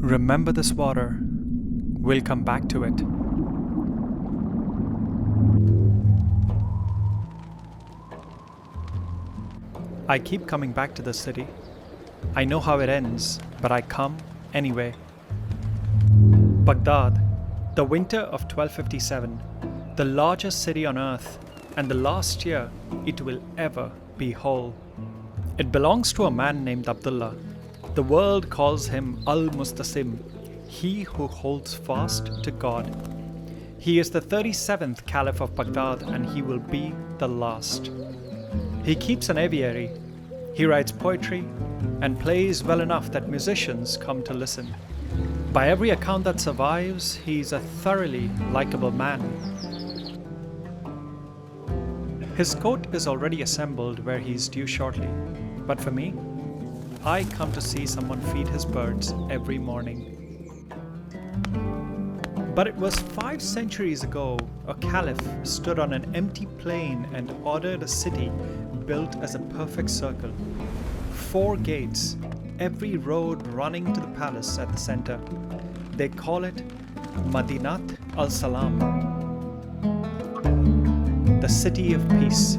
Remember this water. We'll come back to it. I keep coming back to the city. I know how it ends, but I come anyway. Baghdad, the winter of 1257, the largest city on earth, and the last year it will ever be whole. It belongs to a man named Abdullah. The world calls him al-Musta'sim, he who holds fast to God. He is the 37th caliph of Baghdad, and he will be the last. He keeps an aviary. He writes poetry and plays well enough that musicians come to listen. By every account that survives, he's a thoroughly likeable man. His court is already assembled where he's due shortly. But for me, I come to see someone feed his birds every morning. But it was 5 centuries ago, a caliph stood on an empty plain and ordered a city built as a perfect circle. 4 gates, every road running to the palace at the center. They call it Madinat al-Salam, the city of peace.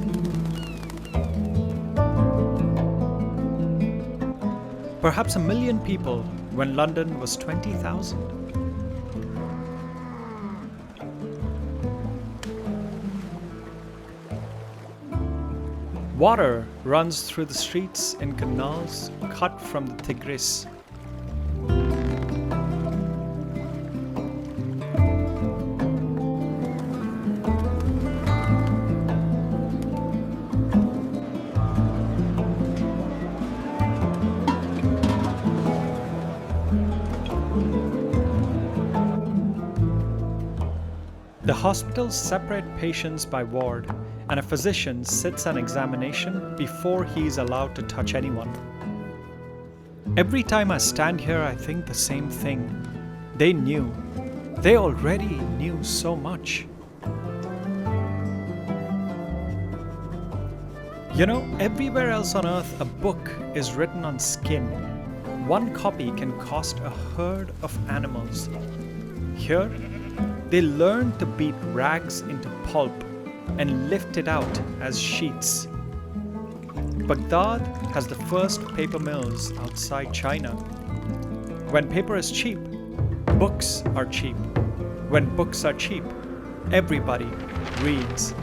Perhaps 1 million people when London was 20,000. Water runs through the streets in canals cut from the Tigris. The hospitals separate patients by ward, and a physician sits an examination before he is allowed to touch anyone. Every time I stand here, I think the same thing. They knew. They already knew so much. You know, everywhere else on earth, a book is written on skin. 1 copy can cost a herd of animals. Here, they learned to beat rags into pulp and lift it out as sheets. Baghdad has the first paper mills outside China. When paper is cheap, books are cheap. When books are cheap, everybody reads.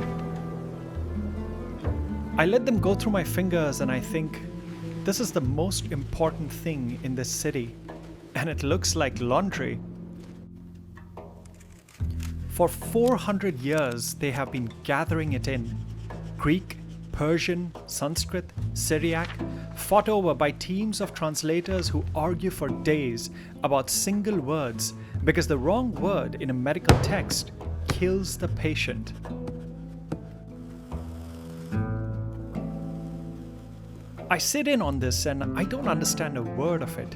I let them go through my fingers and I think, this is the most important thing in this city, and it looks like laundry. For 400 years, they have been gathering it in. Greek, Persian, Sanskrit, Syriac, fought over by teams of translators who argue for days about single words because the wrong word in a medical text kills the patient. I sit in on this and I don't understand a word of it,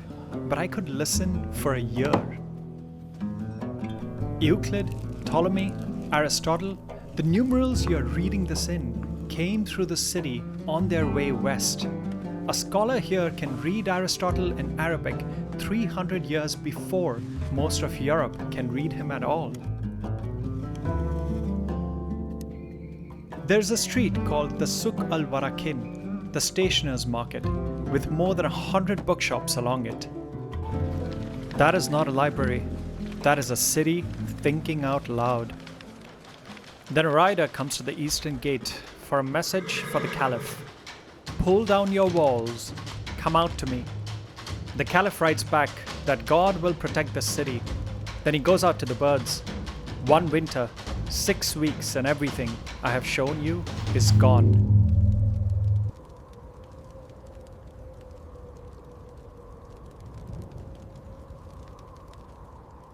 but I could listen for a year. Euclid, Ptolemy, Aristotle, the numerals you're reading this in came through the city on their way west. A scholar here can read Aristotle in Arabic 300 years before most of Europe can read him at all. There's a street called the al-Warraqin, the stationer's market, with more than 100 bookshops along it. That is not a library. That is a city thinking out loud. Then a rider comes to the eastern gate for a message for the caliph. Pull down your walls, come out to me. The caliph writes back that God will protect the city. Then he goes out to the birds. 1 winter, 6 weeks, and everything I have shown you is gone.